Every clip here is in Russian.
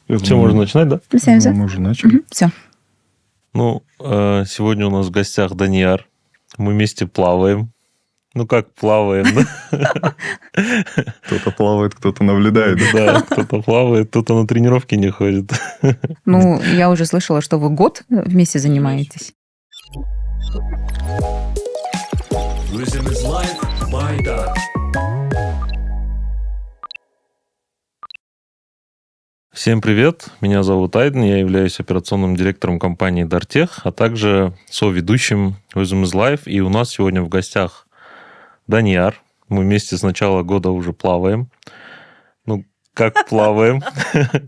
Все, можно начинать, да? Мы уже начали. Все. Ну, сегодня у нас в гостях Данияр. Мы вместе плаваем. Ну, как плаваем, да? Кто-то плавает, кто-то наблюдает. Да, кто-то плавает, кто-то на тренировки не ходит. Ну, я уже слышала, что вы год вместе занимаетесь. Rhythm is life by Dart. Всем привет, меня зовут Айден, я являюсь операционным директором компании Дартех, а также соведущим Rhythm is Life. И у нас сегодня в гостях Данияр. Мы вместе с начала года уже плаваем. Ну, как плаваем?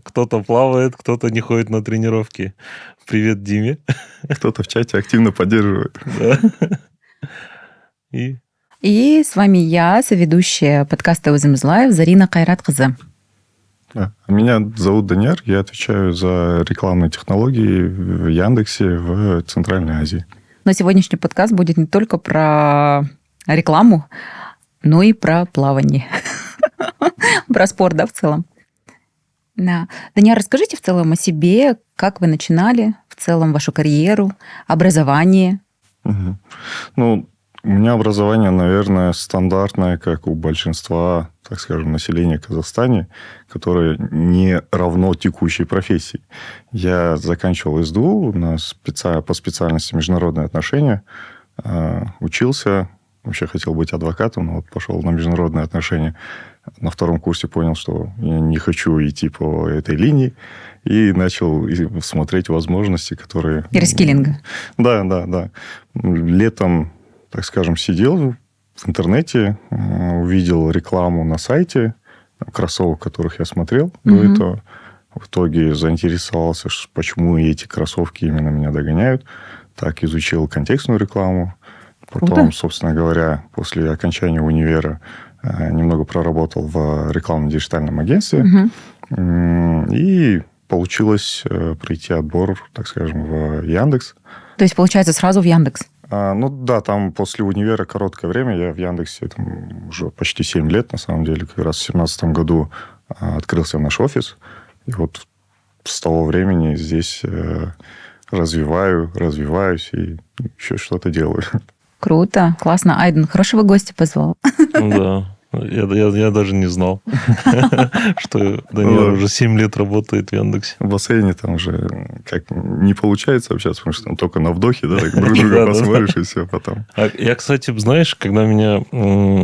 Кто-то плавает, кто-то не ходит на тренировки. Привет, Диме. Кто-то в чате активно поддерживает. И с вами я, соведущая подкаста Rhythm is Life, Зарина Кайратқызы. Меня зовут Данияр, я отвечаю за рекламные технологии в Яндексе в Центральной Азии. Но сегодняшний подкаст будет не только про рекламу, но и про плавание. Про спорт, да, в целом. Да. Данияр, расскажите в целом о себе, как вы начинали, в целом вашу карьеру, образование. Ну, у меня образование, наверное, стандартное, как у большинства, так скажем, населения в Казахстане, которое не равно текущей профессии. Я заканчивал СДУ по специальности международные отношения, учился, вообще хотел быть адвокатом, но вот пошел на международные отношения. На втором курсе понял, что я не хочу идти по этой линии, и начал смотреть возможности, которые... И рескиллинга. Да. Летом, так скажем, сидел в интернете, увидел рекламу на сайте кроссовок, которых я смотрел до этого. В итоге заинтересовался, почему эти кроссовки именно меня догоняют. Так изучил контекстную рекламу. Потом, собственно говоря, после окончания универа немного проработал в рекламно-диджитальном агентстве. И получилось пройти отбор, так скажем, в Яндекс. То есть, получается, сразу в Яндекс? Ну да, там после универа короткое время. Я в Яндексе уже почти 7 лет, на самом деле. Как раз в 2017 году открылся наш офис. И вот с того времени здесь развиваюсь и еще что-то делаю. Круто, классно. Айден, хорошего гостя позвал. Да, я даже не знал, что Данияр уже 7 лет работает в Яндексе. В бассейне там уже как не получается общаться, потому что там только на вдохе, да, так друг друга посмотришь, и все потом. Я, кстати, знаешь, когда меня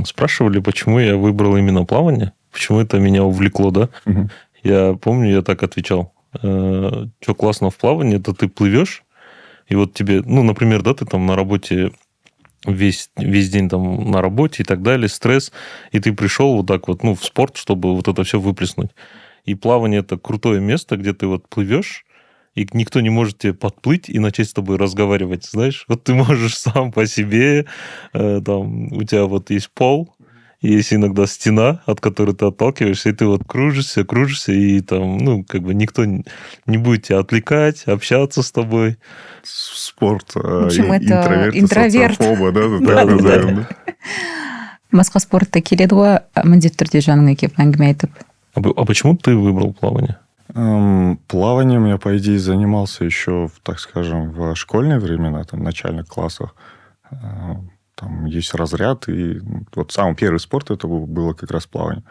спрашивали, почему я выбрал именно плавание, почему это меня увлекло, да, я помню, я так отвечал. Что классно в плавании, это ты плывешь, и вот тебе, ну, например, да, ты там на работе весь день там на работе и так далее, стресс, и ты пришел вот так вот, ну, в спорт, чтобы вот это все выплеснуть. И плавание – это крутое место, где ты вот плывешь, и никто не может тебе подплыть и начать с тобой разговаривать, знаешь. Вот ты можешь сам по себе, там, у тебя вот есть пол, есть иногда стена, от которой ты отталкиваешься, и ты вот кружишься, и там, ну, как бы никто не будет тебя отвлекать, общаться с тобой. Спорт, в общем, это интроверт. Социофоба, да, так назовем. Басқа спортта келеді ғой, міндетті түрде жаныңа келіп әңгіме айтып. А почему ты выбрал плавание? Плаванием я, по идее, занимался еще, так скажем, в школьные времена, там, в начальных классах. Там есть разряд, и вот самый первый спорт это было как раз плавание.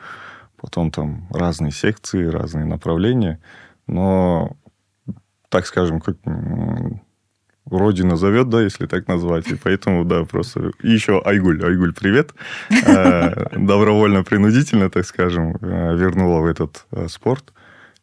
Потом там разные секции, разные направления. Но, так скажем, как Родина зовет, да, если так назвать. И поэтому, да, просто... И еще Айгуль, привет. Добровольно-принудительно, так скажем, вернула в этот спорт.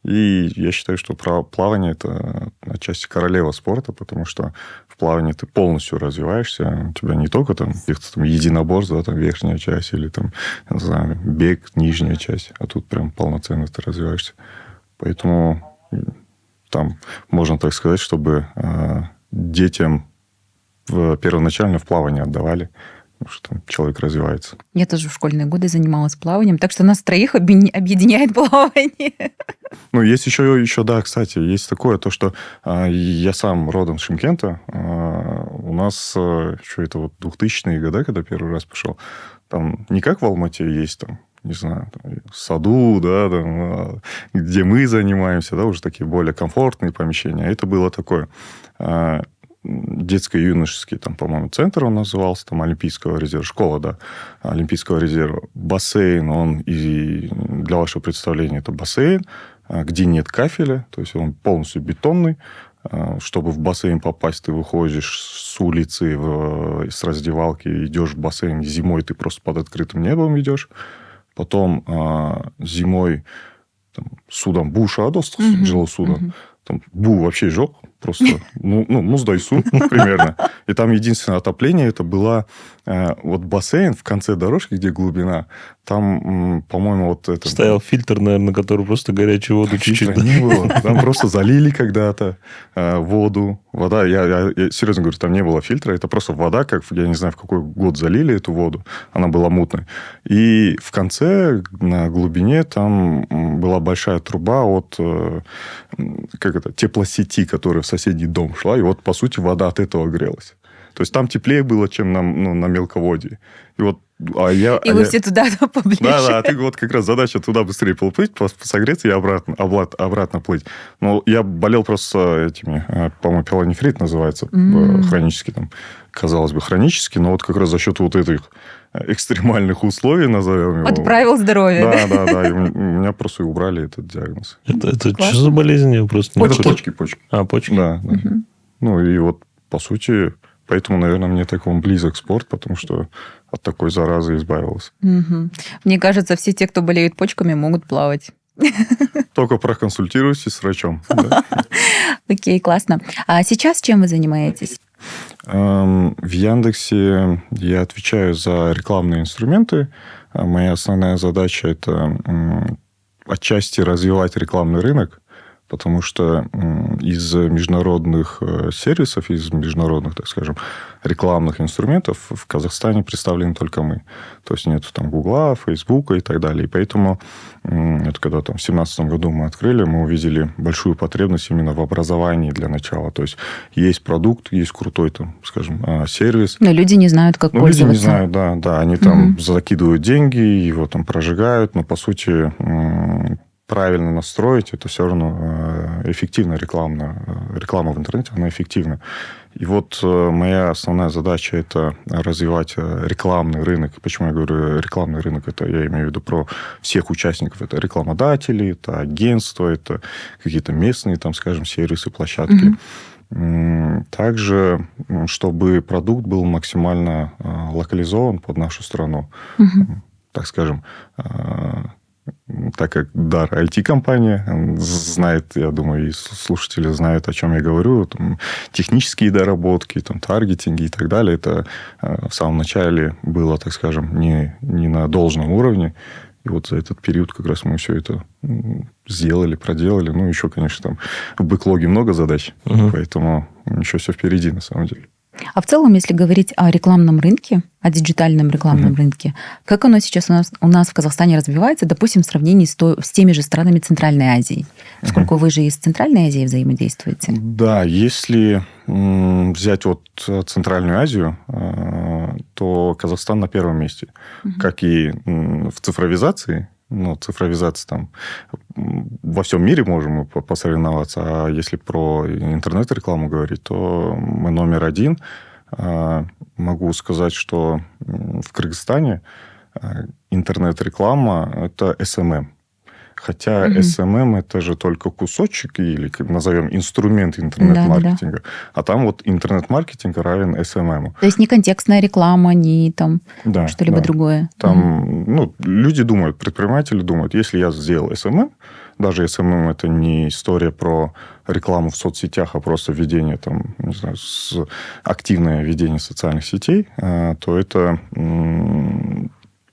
И я считаю, что плавание – это отчасти королева спорта, потому что в плавании ты полностью развиваешься. У тебя не только там единоборство, да, там верхняя часть, или там, не знаю, бег, нижняя часть, а тут прям полноценно ты развиваешься. Поэтому там можно так сказать, чтобы детям первоначально в плавание отдавали, потому что там человек развивается. Я тоже в школьные годы занималась плаванием, так что нас троих объединяет плавание. Ну, есть еще, да, кстати, есть такое, то, что я сам родом с Шымкента. У нас еще это вот 2000-е годы, когда первый раз пошел, там не как в Алмате есть там не знаю, там, в саду, да, там, где мы занимаемся, да, уже такие более комфортные помещения. Это было такое детско-юношеский, там, по-моему, центр он назывался, там, Олимпийского резерва, школа, да, Олимпийского резерва. Бассейн, он, и для вашего представления, это бассейн, где нет кафеля, то есть он полностью бетонный. Чтобы в бассейн попасть, ты выходишь с улицы, с раздевалки, идешь в бассейн. Зимой ты просто под открытым небом идешь. Потом зимой там, судом бу шадос, жило судом. Там бу вообще жег. Просто, муздай су примерно. И там единственное отопление, это было вот бассейн в конце дорожки, где глубина. Там, по-моему, вот это... Стоял фильтр, наверное, который просто горячую воду чуть-чуть... Не было. Там просто залили когда-то воду. Вода, я серьезно говорю, там не было фильтра. Это просто вода, как, я не знаю, в какой год залили эту воду. Она была мутной. И в конце, на глубине, там была большая труба от теплосети, которая в соседний дом шла. И вот, по сути, вода от этого грелась. То есть там теплее было, чем на мелководье. И вот вы все туда поближе. Да, а ты вот как раз задача туда быстрее плыть, согреться и обратно плыть. Но я болел просто этими, по-моему, пилонефрит называется, хронически там, казалось бы, хронически, но вот как раз за счет вот этих экстремальных условий, назовем его. Подправил здоровье. Да. И у меня просто убрали этот диагноз. Это что за болезнь? Я просто не Это почки. Почки? Да. Ну, и вот, по сути... Поэтому, наверное, мне так он близок спорт, потому что от такой заразы избавился. Мне кажется, все те, кто болеют почками, могут плавать. Только проконсультируйтесь с врачом. Окей, классно. А сейчас чем вы занимаетесь? В Яндексе я отвечаю за рекламные инструменты. Моя основная задача – это отчасти развивать рекламный рынок, потому что из международных сервисов, из международных, так скажем, рекламных инструментов в Казахстане представлены только мы. То есть нет там Гугла, Фейсбука и так далее. И поэтому, это когда там в 2017 году мы открыли, мы увидели большую потребность именно в образовании для начала. То есть есть продукт, есть крутой там, скажем, сервис. Но люди не знают, как пользоваться. Люди не знают, да. Они там закидывают деньги, его там прожигают, но по сути... правильно настроить, это все равно эффективно реклама в интернете, она эффективна. И вот моя основная задача – это развивать рекламный рынок. Почему я говорю рекламный рынок? Это я имею в виду про всех участников. Это рекламодатели, это агентства, это какие-то местные, там, скажем, сервисы, площадки. Также, чтобы продукт был максимально локализован под нашу страну. Так скажем, так как Дар IT-компания знает, я думаю, и слушатели знают, о чем я говорю, там, технические доработки, там, таргетинги и так далее, это в самом начале было, так скажем, не на должном уровне. И вот за этот период как раз мы все это сделали, проделали. Ну, еще, конечно, там в бэклоге много задач, поэтому еще все впереди, на самом деле. А в целом, если говорить о рекламном рынке, о диджитальном рекламном рынке, как оно сейчас у нас в Казахстане развивается, допустим, в сравнении с теми же странами Центральной Азии? Поскольку вы же и с Центральной Азией взаимодействуете. Да, если взять вот Центральную Азию, то Казахстан на первом месте. Как и в цифровизации. Ну, цифровизация там во всем мире можем посоревноваться. А если про интернет-рекламу говорить, то мы номер один. Могу сказать, что в Кыргызстане интернет-реклама – это SMM. Хотя SMM – это же только кусочек, или, как назовем, инструмент интернет-маркетинга. Да. А там вот интернет-маркетинг равен SMM. То есть не контекстная реклама, не там что-либо другое. Там люди думают, предприниматели думают, если я сделал SMM, даже SMM – это не история про рекламу в соцсетях, а просто введение, там, не знаю, активное ведение социальных сетей, то это...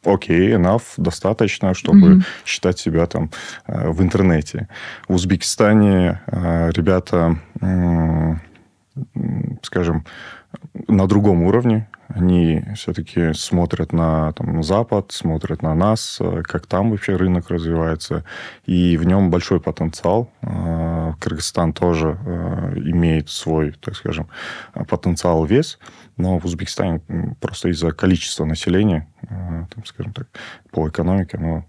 Окей, enough, достаточно, чтобы считать себя там в интернете. В Узбекистане ребята, скажем, на другом уровне. Они все-таки смотрят на Запад, смотрят на нас, как там вообще рынок развивается. И в нем большой потенциал. В Кыргызстан тоже имеет свой, так скажем, потенциал, вес, но в Узбекистане просто из-за количества населения, там, скажем так, по экономике, оно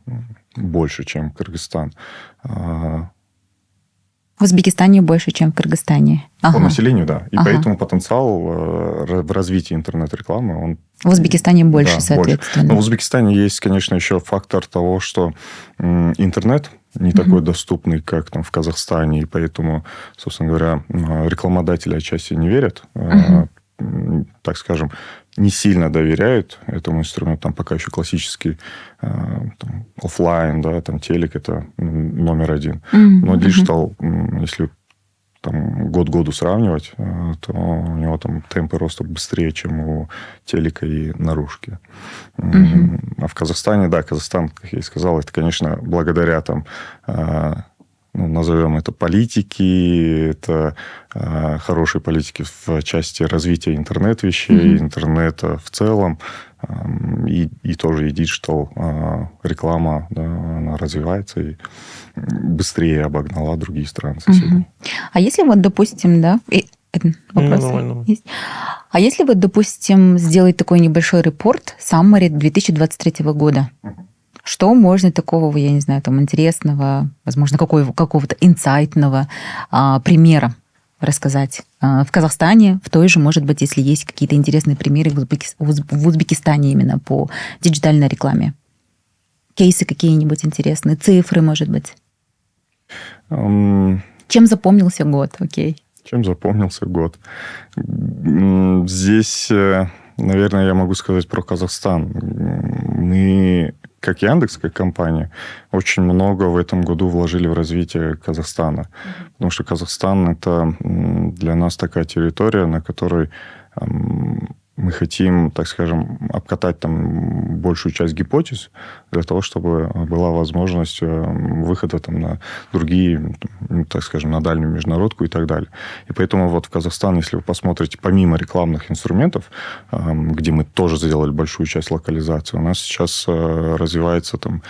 больше, чем Кыргызстан. В Узбекистане больше, чем в Кыргызстане. По населению, да. И поэтому потенциал в развитии интернет-рекламы, он... В Узбекистане больше, да, соответственно. Больше. Но в Узбекистане есть, конечно, еще фактор того, что интернет не такой доступный, как там в Казахстане, и поэтому, собственно говоря, рекламодатели отчасти не верят, так скажем, не сильно доверяют этому инструменту. Там пока еще классический офлайн, да, там телек это номер один. Но диджитал, если там год к году сравнивать, то у него там темпы роста быстрее, чем у телека и наружки. А в Казахстане, да, Казахстан, как я и сказал, это, конечно, благодаря там, назовем это политики, это хорошие политики в части развития интернет-вещей, интернета в целом, и тоже и диджитал реклама, да, она развивается и быстрее обогнала другие страны соседние. А если вот, допустим, да, вопрос есть. А если вот, допустим, сделать такой небольшой репорт summary 2023 года, что можно такого, я не знаю, там интересного, возможно, какого-то инсайтного примера рассказать в Казахстане, в той же, может быть, если есть какие-то интересные примеры в Узбекистане именно по диджитальной рекламе? Кейсы какие-нибудь интересные, цифры, может быть? Чем запомнился год? Окей. Чем запомнился год? Здесь, наверное, я могу сказать про Казахстан. Мы, как Яндекс, как компания, очень много в этом году вложили в развитие Казахстана. Потому что Казахстан – это для нас такая территория, на которой мы хотим, так скажем, обкатать там большую часть гипотез для того, чтобы была возможность выхода там на другие, так скажем, на дальнюю международку и так далее. И поэтому вот в Казахстан, если вы посмотрите, помимо рекламных инструментов, где мы тоже сделали большую часть локализации, у нас сейчас развивается там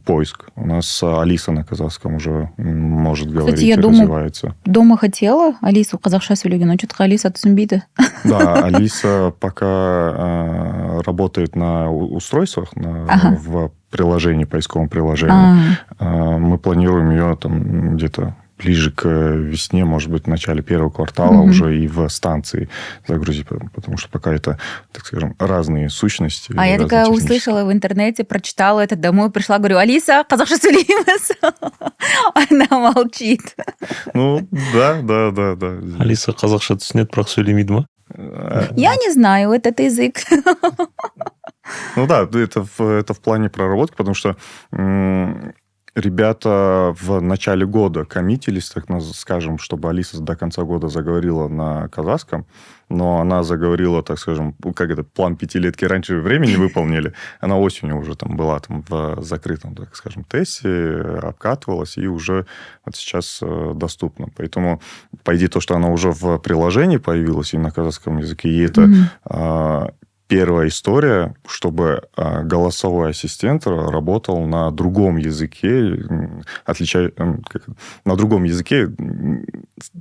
поиск. У нас Алиса на казахском уже может говорить. Кстати, я развивается. Дома хотела Алису қазақша сөйлеген, но что-то Алиса түсінбейді. Да, Алиса пока работает на устройствах, в приложении, поисковом приложении. Мы планируем ее там где-то ближе к весне, может быть, в начале первого квартала уже и в станции загрузить, потому что пока это, так скажем, разные сущности. А я такая услышала в интернете, прочитала это домой, пришла, говорю, Алиса, қазақша сөйлейміз. Она молчит. Ну, да. Алиса қазақша түсінеді, бірақ сөйлемейді ма? Я не знаю, этот язык. Ну да, это в плане проработки, потому что ребята в начале года коммитились, так скажем, чтобы Алиса до конца года заговорила на казахском, но она заговорила, так скажем, как это, план пятилетки раньше времени выполнили. Она осенью уже там была там в закрытом, так скажем, тесте, обкатывалась и уже вот сейчас доступна. Поэтому, по идее, то, что она уже в приложении появилась и на казахском языке, и это... Первая история, чтобы голосовой ассистент работал на другом языке, на другом языке,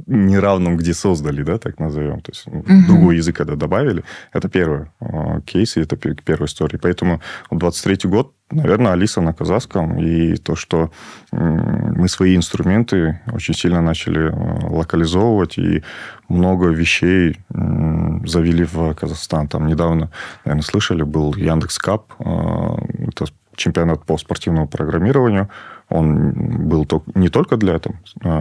неравном, где создали, да, так назовем. То есть другой язык, когда добавили. Это первый кейс, и это первая история. Поэтому 23-й год, наверное, Алиса на казахском. И то, что мы свои инструменты очень сильно начали локализовывать, и много вещей завели в Казахстан. Там недавно, наверное, слышали, был Яндекс.Кап. Это чемпионат по спортивному программированию. Он был не только для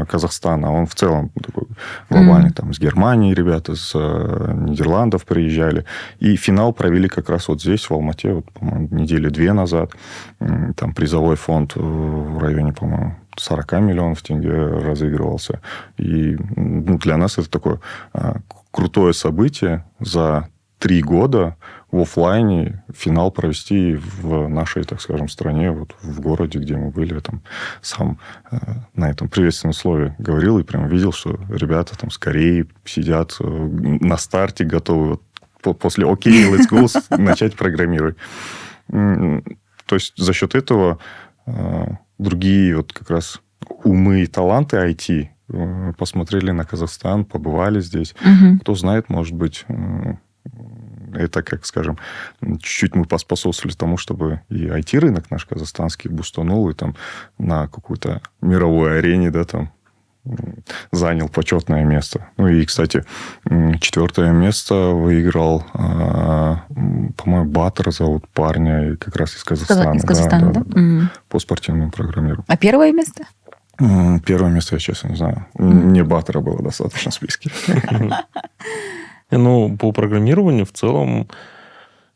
Казахстана, а он в целом такой глобальный. Там с Германии ребята, с Нидерландов приезжали. И финал провели как раз вот здесь, в Алмате, вот, по-моему, недели 2 назад. Там призовой фонд в районе, по-моему, 40 миллионов тенге разыгрывался. И для нас это такое крутое событие за 3 года в офлайне финал провести в нашей, так скажем, стране, вот в городе, где мы были. Я там сам на этом приветственном слове говорил и прям видел, что ребята там скорее сидят на старте, готовы вот после «Окей, let's go» начать программировать. То есть за счет этого другие вот как раз умы и таланты IT посмотрели на Казахстан, побывали здесь. Кто знает, может быть, это, как скажем, чуть-чуть мы поспособствовали тому, чтобы и IT-рынок наш казахстанский бустанул, и там на какой-то мировой арене, да, там занял почетное место. Ну и, кстати, 4 место выиграл, по-моему, Батыр зовут парня, как раз из Казахстана. Из Казахстана, да? По спортивному программированию. А первое место? Первое место, я честно не знаю. Мне Батыра было достаточно в списке. Ну, по программированию в целом,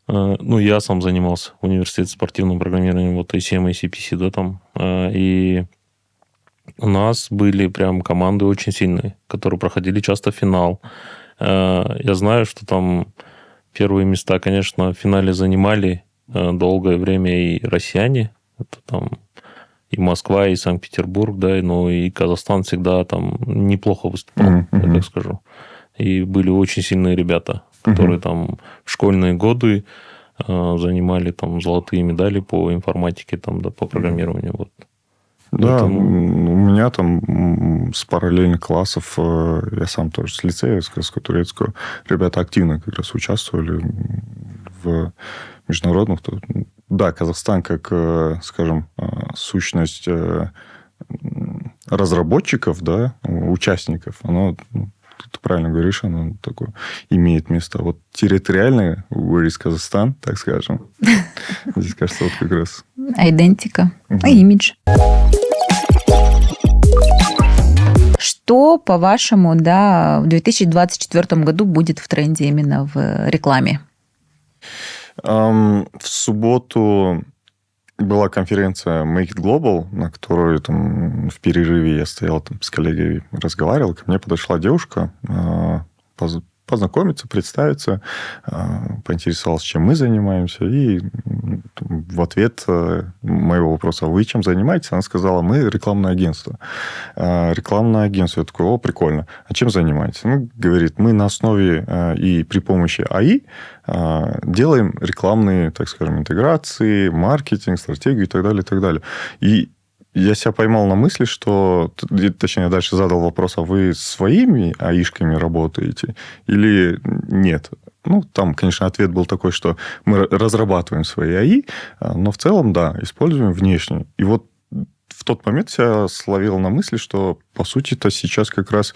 ну, я сам занимался в университете спортивным программированием, вот ACM, ACPC, да, там, и у нас были прям команды очень сильные, которые проходили часто финал. Я знаю, что там первые места, конечно, в финале занимали долгое время и россияне, это там и Москва, и Санкт-Петербург, да, но и Казахстан всегда там неплохо выступал, я так скажу. И были очень сильные ребята, которые там в школьные годы занимали там золотые медали по информатике, там, да, по программированию. Вот. Да, Поэтому... у меня там с параллельных классов, я сам тоже с лицея, с казахско-турецкого, ребята активно как раз участвовали в международных. Да, Казахстан как, скажем, сущность разработчиков, да, участников, оно... Ты правильно говоришь, оно такое имеет место. Вот территориально, говорит Казахстан, так скажем. Здесь, кажется, вот как раз... Идентика, имидж. Что, по-вашему, да, в 2024 году будет в тренде именно в рекламе? В субботу была конференция Make It Global, на которой там, в перерыве я стоял там, с коллегой, разговаривал. Ко мне подошла девушка, познакомиться, представиться, поинтересовалась, чем мы занимаемся. И в ответ моего вопроса: вы чем занимаетесь? Она сказала: мы рекламное агентство. Рекламное агентство. Я такой: о, прикольно. А чем занимаетесь? Ну, говорит, мы на основе и при помощи АИ делаем рекламные, так скажем, интеграции, маркетинг, стратегию и так далее, и так далее. И я себя поймал на мысли, что... Точнее, я дальше задал вопрос: а вы своими АИшками работаете или нет? Ну, там, конечно, ответ был такой, что мы разрабатываем свои АИ, но в целом, да, используем внешне. И вот в тот момент я словил на мысли, что, по сути-то, сейчас как раз,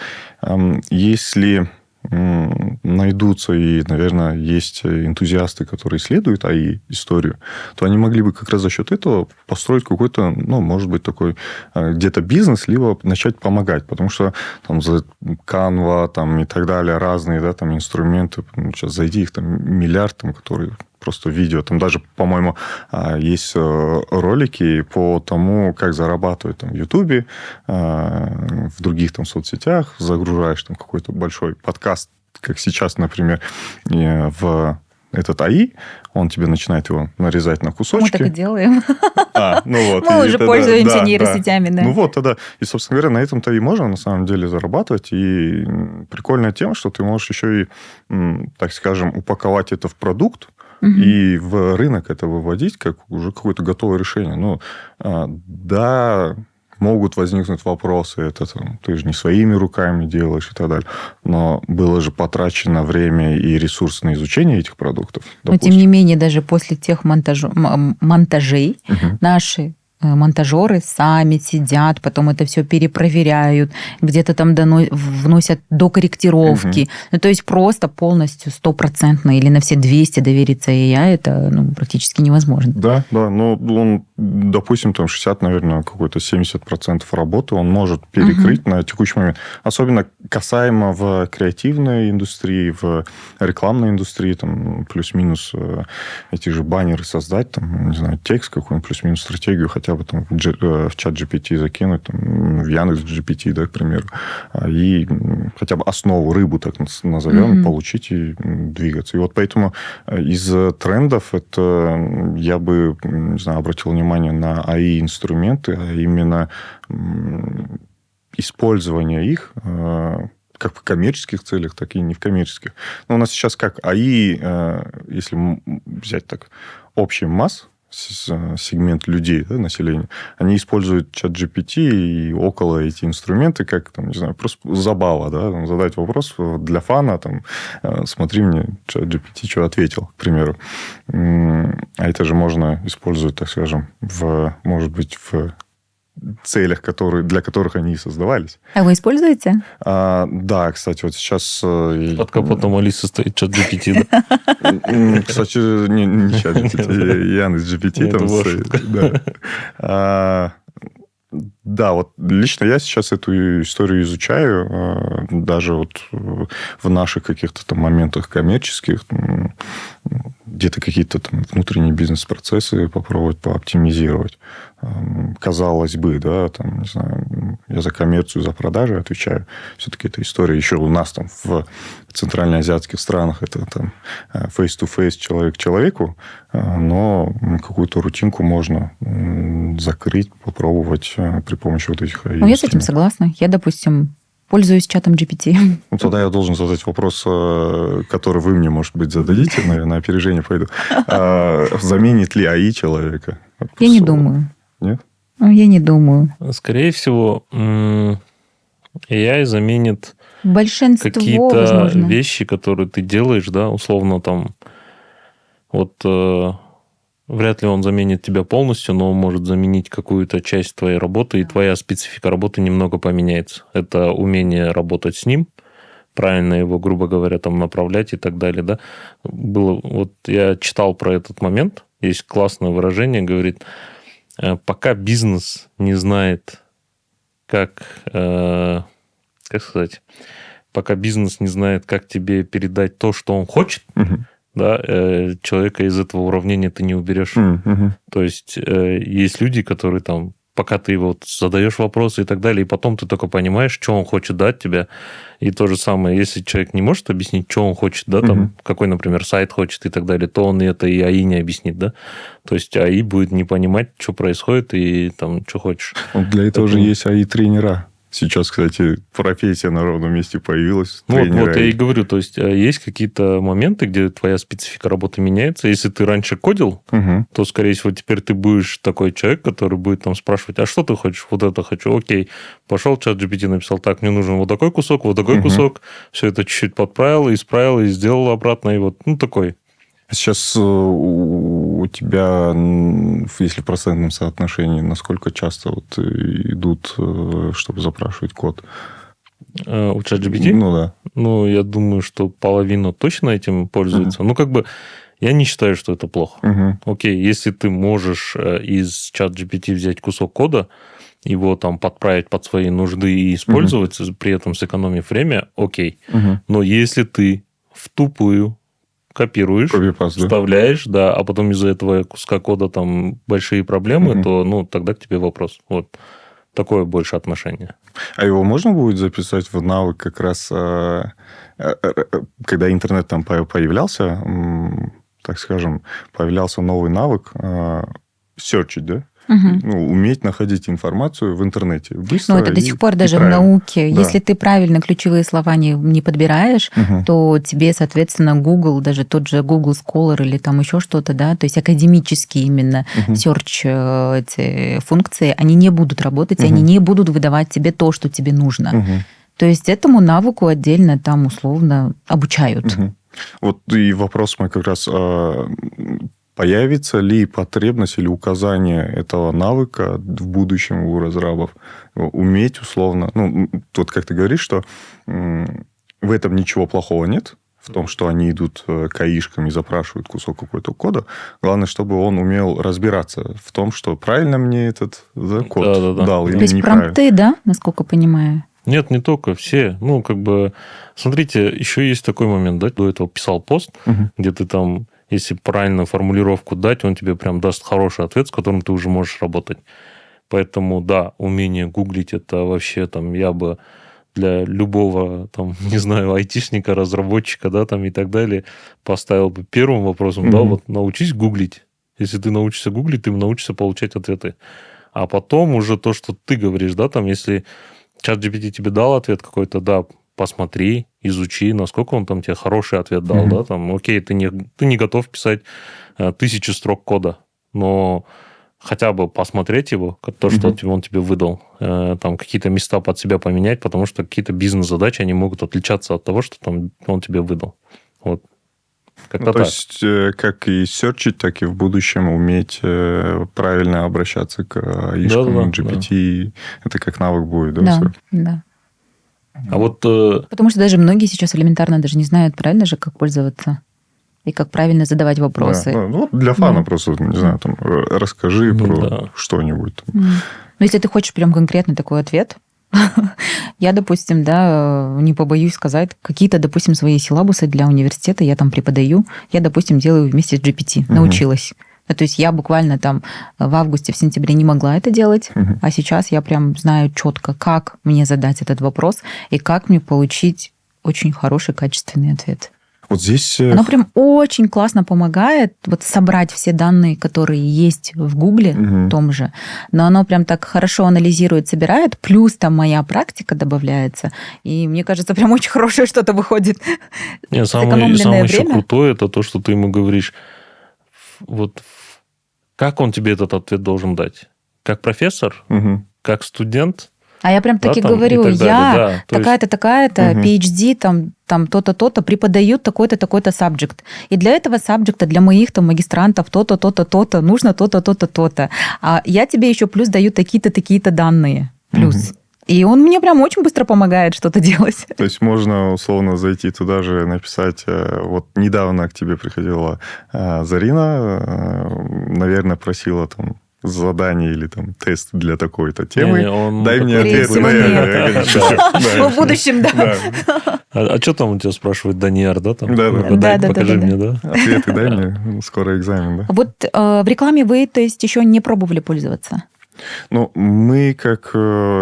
если найдутся и, наверное, есть энтузиасты, которые исследуют АИ-историю, то они могли бы как раз за счет этого построить какой-то, ну, может быть, такой где-то бизнес, либо начать помогать. Потому что там за Canva там, и так далее, разные, да, там, инструменты, сейчас зайди, их там миллиард, там, которые... Просто видео. Там даже, по-моему, есть ролики по тому, как зарабатывать там, в Ютубе, в других там соцсетях. Загружаешь там какой-то большой подкаст, как сейчас, например, в этот АИ, он тебе начинает его нарезать на кусочки. Мы так и делаем. Ну вот. Мы уже пользуемся нейросетями, да. Ну вот, тогда. И, собственно говоря, на этом-то и можно, на самом деле, зарабатывать. И прикольная тема, что ты можешь еще и, так скажем, упаковать это в продукт, и в рынок это выводить как уже какое-то готовое решение. Ну, да, могут возникнуть вопросы. Это там, ты же не своими руками делаешь и так далее. Но было же потрачено время и ресурсы на изучение этих продуктов. Но, тем не менее, даже после тех монтажей наши монтажеры сами сидят, потом это все перепроверяют, где-то там вносят докорректировки. Ну, то есть просто полностью 100% или на все 200 довериться AI, это практически невозможно. Да, но он, допустим, там 60, наверное, какой-то 70% работы он может перекрыть на текущий момент. Особенно касаемо в креативной индустрии, в рекламной индустрии, там плюс-минус эти же баннеры создать, там, не знаю, текст какой-нибудь, плюс-минус стратегию, хотя бы там в чат GPT закинуть, там, в Яндекс GPT, да, к примеру, и хотя бы основу, рыбу, так назовем, получить и двигаться. И вот поэтому из трендов это я бы, не знаю, обратил внимание на АИ-инструменты, а именно использование их как в коммерческих целях, так и не в коммерческих. Но у нас сейчас как АИ, если взять так общий масс, сегмент людей, да, населения, они используют чат GPT и около эти инструменты, как, там, не знаю, просто забава, да, там, задать вопрос для фана, там, смотри мне, чат GPT что ответил, к примеру. А это же можно использовать, так скажем, может быть, в целях, для которых они и создавались. А вы используете? Да, кстати, вот сейчас... Под капотом Алисы стоит чат GPT, да? Кстати, не чат GPT, Яндекс GPT там стоит. Да, вот лично я сейчас эту историю изучаю, даже вот в наших каких-то там моментах коммерческих, где-то какие-то там внутренние бизнес-процессы попробовать пооптимизировать. Казалось бы, да, там, не знаю, я за коммерцию, за продажи отвечаю. Все-таки эта история еще у нас там в центральноазиатских странах это там face-to-face, человек к человеку, но какую-то рутинку можно закрыть, попробовать при помощи вот этих... Ну, я с этим согласна. Я, допустим, пользуюсь чатом GPT. Ну, тогда я должен задать вопрос, который вы мне, может быть, зададите, но я на опережение пойду. Заменит ли АИ человека? Я не думаю. Нет? Я не думаю. Скорее всего, AI заменит Большинство, какие-то возможно. вещи, которые ты делаешь, да, условно там, вот вряд ли он заменит тебя полностью, но он может заменить какую-то часть твоей работы, и твоя специфика работы немного поменяется. Это умение работать с ним, правильно его, грубо говоря, там направлять и так далее, да. Вот я читал про этот момент, есть классное выражение, говорит, пока бизнес не знает, как сказать, пока бизнес не знает, как тебе передать то, что он хочет, да, человека из этого уравнения ты не уберешь. То есть есть люди, которые там, пока ты вот задаешь вопросы и так далее, и потом ты только понимаешь, что он хочет дать тебе. И то же самое, если человек не может объяснить, что он хочет, да, там, какой, например, сайт хочет и так далее, то он это и АИ не объяснит, да. То есть АИ будет не понимать, что происходит и там, что хочешь. Вот для этого же есть АИ-тренера. Сейчас, кстати, профессия на ровном месте появилась. Вот я и говорю, то есть есть какие-то моменты, где твоя специфика работы меняется. Если ты раньше кодил, то, скорее всего, теперь ты будешь такой человек, который будет там спрашивать, а что ты хочешь? Вот это хочу. Окей. Пошел, чат GPT написал, так, мне нужен вот такой кусок, кусок. Все это чуть-чуть подправил, исправил и сделал обратно. И вот, ну, такой. Сейчас у тебя, если в процентном соотношении, насколько часто вот идут, чтобы запрашивать код? У ChatGPT? Ну, да. Ну, я думаю, что половина точно этим пользуется. Ну, как бы, я не считаю, что это плохо. Окей, если ты можешь из ChatGPT взять кусок кода, его там подправить под свои нужды и использовать, при этом сэкономив время, окей. Но если ты в тупую копируешь, вставляешь, да, а потом из-за этого куска кода там большие проблемы, то, ну, тогда к тебе вопрос. Вот такое больше отношение. А его можно будет записать в навык как раз, когда интернет там появлялся, так скажем, появлялся новый навык серчить, да? Ну, уметь находить информацию в интернете быстро. Ну, это до сих пор даже в науке. Да. Если ты правильно ключевые слова не подбираешь, то тебе, соответственно, Google, даже тот же Google Scholar или там еще что-то, да, то есть академические именно search эти функции, они не будут работать, они не будут выдавать тебе то, что тебе нужно. То есть этому навыку отдельно там условно обучают. Вот и вопрос мой как раз... Появится ли потребность или указание этого навыка в будущем у разрабов? Уметь условно... Ну, вот как ты говоришь, что в этом ничего плохого нет, в том, что они идут к АИшкам и запрашивают кусок какой-то кода. Главное, чтобы он умел разбираться в том, что правильно мне этот код дал или неправильно. То есть промпты, да, насколько понимаю? Нет, не только, все. Ну, как бы... Смотрите, еще есть такой момент, да, до этого писал пост, где ты там... Если правильную формулировку дать, он тебе прям даст хороший ответ, с которым ты уже можешь работать. Поэтому, да, умение гуглить, это вообще там я бы для любого, там, не знаю, айтишника, разработчика, да, там и так далее, поставил бы первым вопросом, да, вот научись гуглить. Если ты научишься гуглить, ты научишься получать ответы. А потом уже то, что ты говоришь, да, там, если ChatGPT тебе дал ответ какой-то, да, посмотри, изучи, насколько он там тебе хороший ответ дал, да, там, окей, ты не готов писать 1000 строк кода, но хотя бы посмотреть его, то, что он тебе выдал, там какие-то места под себя поменять, потому что какие-то бизнес-задачи, они могут отличаться от того, что там он тебе выдал. Вот. Как-то то есть, как и серчить, так и в будущем уметь правильно обращаться к AI-шкам, GPT. Это как навык будет, да? Да, да. А вот... Потому что даже многие сейчас элементарно даже не знают, правильно же, как пользоваться и как правильно задавать вопросы. Да. Ну, для фана просто, не знаю, там, расскажи про что-нибудь. Ну, если ты хочешь прям конкретный такой ответ, я, допустим, не побоюсь сказать, какие-то, допустим, свои силабусы для университета я там преподаю, я, допустим, делаю вместе с GPT, научилась. То есть я буквально там в августе, в сентябре не могла это делать, а сейчас я прям знаю четко, как мне задать этот вопрос и как мне получить очень хороший, качественный ответ. Вот здесь... Оно прям очень классно помогает вот собрать все данные, которые есть в Гугле, том же, но оно прям так хорошо анализирует, собирает, плюс там моя практика добавляется, и мне кажется, прям очень хорошее что-то выходит. Самое еще крутое, это то, что ты ему говоришь, вот как он тебе этот ответ должен дать? Как профессор? Как студент? А я прям таки говорю, я такая-то, такая-то, PhD, там то-то, то-то, преподаю такой-то, такой-то subject. И для этого сабжекта, для моих там магистрантов то-то, то-то, то-то, нужно то-то, то-то, то-то. А я тебе еще плюс даю такие-то, такие-то данные. Плюс. И он мне прям очень быстро помогает что-то делать. То есть можно условно зайти туда же, написать, вот недавно к тебе приходила Зарина, наверное, просила там задание или там тест для такой-то темы. Дай мне ответ. В будущем, да. А что там у тебя спрашивает Даниэр, да? Да. Покажи мне, да? Ответы дай мне, скоро экзамен, да? Вот в рекламе вы, то есть, еще не пробовали пользоваться? Ну, мы как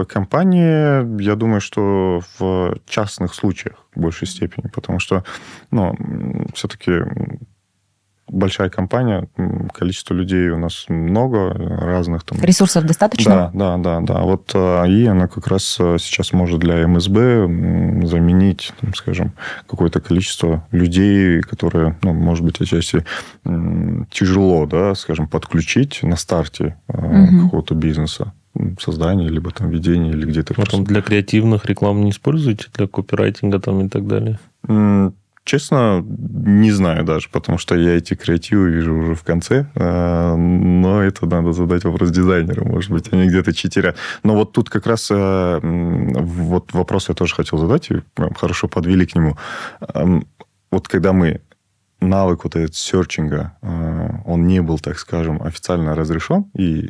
компания, я думаю, что в частных случаях в большей степени, потому что, все-таки большая компания, количество людей у нас много, разных там... Ресурсов достаточно? Да. Вот и она как раз сейчас может для МСБ заменить, скажем, какое-то количество людей, которые, может быть, отчасти тяжело, да, скажем, подключить на старте какого-то бизнеса, создания, либо там ведения, или где-то... Потом для креативных реклам не используете, для копирайтинга там и так далее? Честно, не знаю даже, потому что я эти креативы вижу уже в конце, но это надо задать вопрос дизайнеру, может быть, они где-то читерят. Но вот тут как раз вот вопрос я тоже хотел задать, и хорошо подвели к нему. Вот когда мы навык вот этот серчинга, он не был, так скажем, официально разрешен и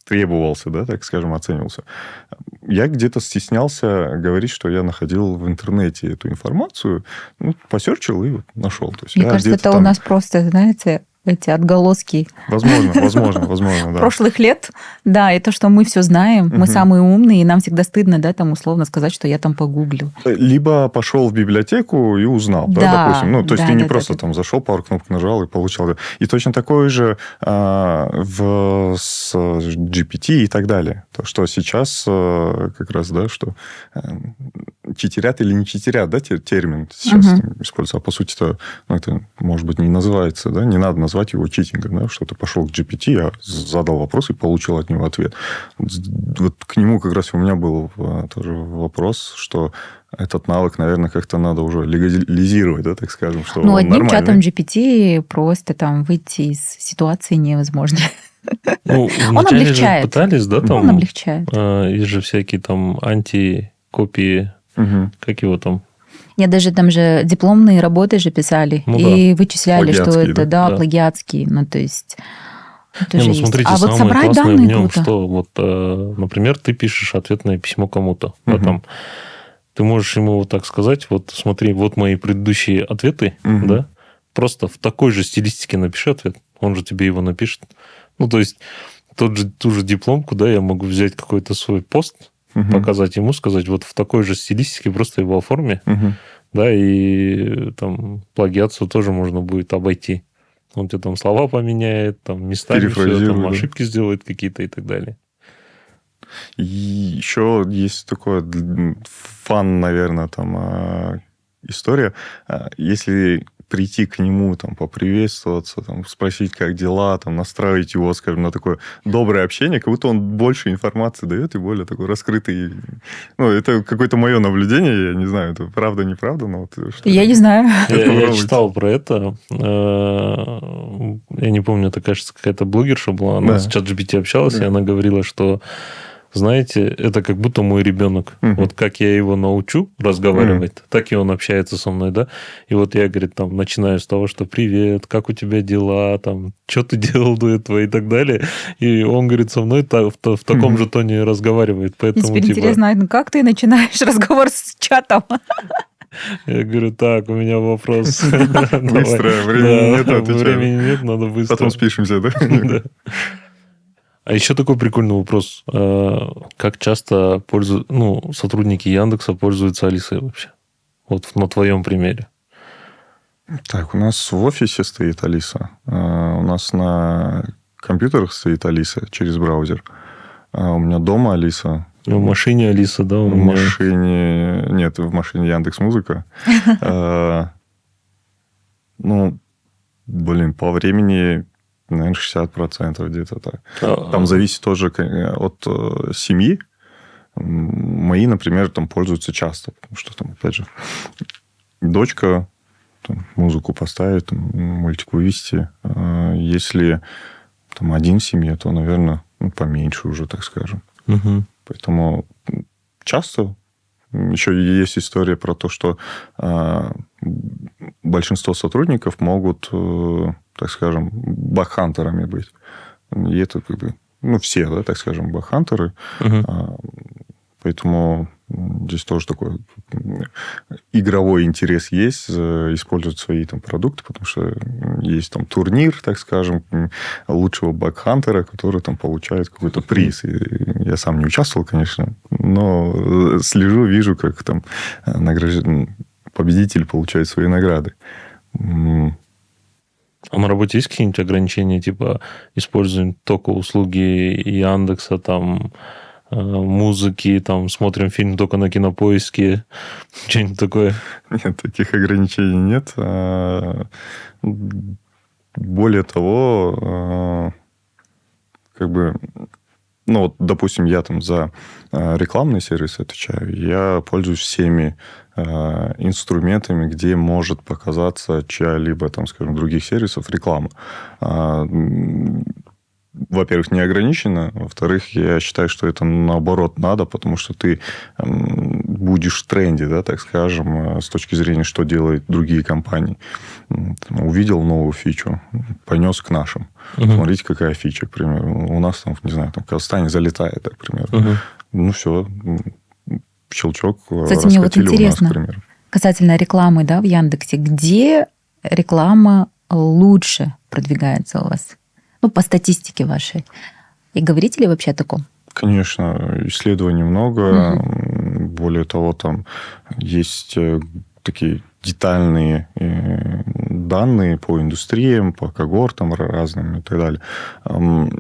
требовался, да, так скажем, оценивался. Я где-то стеснялся говорить, что я находил в интернете эту информацию, посерчил и нашел. То есть мне кажется, это у нас просто, знаете, эти отголоски возможно, да. прошлых лет. Да, и то, что мы все знаем, мы самые умные, и нам всегда стыдно, да, там условно сказать, что я там погуглил. Либо пошел в библиотеку и узнал, да, допустим. То есть ты не просто там зашел, пару кнопок нажал и получал. И точно такое же с GPT и так далее. То, что сейчас как раз, да, что читерят или не читерят, да, термин сейчас используется. А по сути-то это, может быть, не называется, да, не надо назвать его читингом, да, что ты пошел к GPT, задал вопрос и получил от него ответ. Вот к нему как раз у меня был тоже вопрос, что этот навык, наверное, как-то надо уже легализировать, да, так скажем, что он одним нормальный. чатом GPT просто там выйти из ситуации невозможно. Он облегчает. Пытались, да, там? Он облегчает. Есть же всякие там антикопии, как его там? Нет, даже там же дипломные работы же писали и вычисляли, что это, плагиатские. То есть... смотрите, а вот самое собрать классное данные в нем, круто. что вот, например, ты пишешь ответное письмо кому-то. Там, ты можешь ему вот так сказать, вот смотри, вот мои предыдущие ответы, да, просто в такой же стилистике напиши ответ, он же тебе его напишет. То есть ту же дипломку, да, я могу взять какой-то свой пост, показать ему, сказать, вот в такой же стилистике просто его оформи, да, и там плагиатство тоже можно будет обойти. Он тебе там слова поменяет, там местами все, там ошибки сделает какие-то и так далее. И еще есть такое фан, наверное, там история. Если прийти к нему, там, поприветствоваться, там, спросить, как дела, там, настроить его, скажем, на такое доброе общение, как будто он больше информации дает и более такой раскрытый. Ну, это какое-то мое наблюдение, я не знаю, это правда, неправда, но вот... Я не знаю. Я читал про это. Я не помню, это, кажется, какая-то блогерша была. Она с ChatGPT общалась, и она говорила, что знаете, это как будто мой ребенок. Вот как я его научу разговаривать, так и он общается со мной, да. И вот я, говорит, там, начинаю с того, что привет, как у тебя дела, там, что ты делал до этого и так далее. И он, говорит, со мной в таком же тоне разговаривает. Поэтому, теперь интересно, как ты начинаешь разговор с чатом? Я говорю, так, у меня вопрос. Быстро, времени нет, отвечаю. Времени нет, надо быстро. Потом спишемся, да? А еще такой прикольный вопрос. Как часто сотрудники Яндекса пользуются Алисой вообще? Вот на твоем примере. Так, у нас в офисе стоит Алиса. У нас на компьютерах стоит Алиса через браузер. У меня дома Алиса. В машине Алиса, да? В машине... Нет, в машине Яндекс.Музыка. Ну, блин, по времени... Наверное, 60% где-то так. Там зависит тоже от семьи. Мои, например, там пользуются часто. Потому что там, опять же, дочка там, музыку поставит, там, мультик вывести. Если там один в семье, то, наверное, поменьше уже, так скажем. Угу. Поэтому часто. Еще есть история про то, что большинство сотрудников могут... так скажем, бэкхантерами быть. И это как бы... Ну, все, да, так скажем, бэкхантеры. Поэтому здесь тоже такой игровой интерес есть использовать свои там продукты, потому что есть там турнир, так скажем, лучшего бэкхантера, который там получает какой-то приз. И я сам не участвовал, конечно, но слежу, вижу, как там победитель получает свои награды. А на работе есть какие-нибудь ограничения, типа используем только услуги Яндекса, там, музыки, там, смотрим фильм только на Кинопоиске, что-нибудь такое? Нет, таких ограничений нет. Более того, как бы... Ну, вот, допустим, я там за рекламный сервис отвечаю, я пользуюсь всеми инструментами, где может показаться чья-либо, там, скажем, других сервисов реклама. Во-первых, не ограничено. Во-вторых, я считаю, что это наоборот надо, потому что ты будешь в тренде, да, так скажем, с точки зрения, что делают другие компании. Увидел новую фичу, понес к нашим. Смотрите, какая фича, к примеру. У нас там, не знаю, там в Казахстане залетает, так, к примеру. Ну, все, щелчок, кстати, мне вот интересно, касательно рекламы, да, в Яндексе, где реклама лучше продвигается у вас? Ну, по статистике вашей. И говорите ли вообще о таком? Конечно, исследований много. Более того, там есть такие детальные данные по индустриям, по когортам разным и так далее.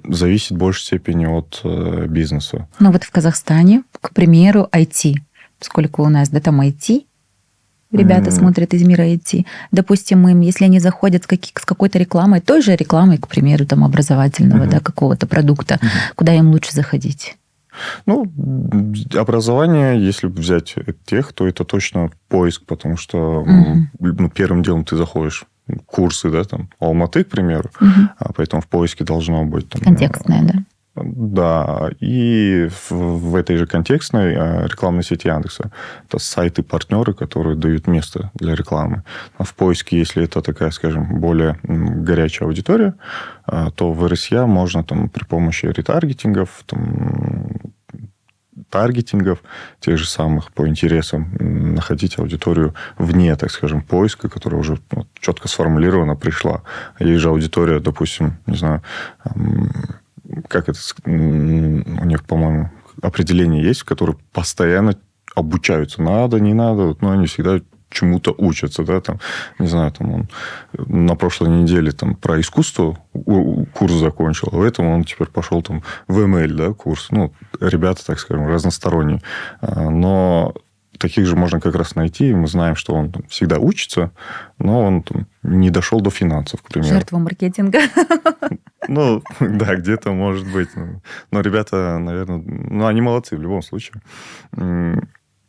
Зависит в большей степени от бизнеса. Ну, вот в Казахстане, к примеру, IT. Сколько у нас, да, там IT, ребята смотрят из мира IT. Допустим, им, если они заходят с какой-то рекламой, той же рекламой, к примеру, там, образовательного, да, какого-то продукта, куда им лучше заходить? Ну, образование, если взять тех, то это точно поиск, потому что первым делом ты заходишь в курсы, да, там, Алматы, к примеру, а поэтому в поиске должно быть... Там, контекстное, да? Да, и в этой же контекстной рекламной сети Яндекса это сайты-партнеры, которые дают место для рекламы. А в поиске, если это такая, скажем, более горячая аудитория, то в РСЯ можно там, при помощи ретаргетингов, таргетингов, тех же самых по интересам, находить аудиторию вне, так скажем, поиска, которая уже четко сформулирована, пришла. Есть же аудитория, допустим, не знаю... Как это... У них, по-моему, определение есть, в котором постоянно обучаются. Надо, не надо. Но они всегда чему-то учатся. Да? Там, не знаю, там он на прошлой неделе там, про искусство курс закончил. А в этом он теперь пошел там, в ML, да, курс. Ну, ребята, так скажем, разносторонние. Но таких же можно как раз найти. Мы знаем, что он всегда учится, но он не дошел до финансов, к примеру. Жертва маркетинга. Ну, да, где-то может быть. Но ребята, наверное, они молодцы в любом случае.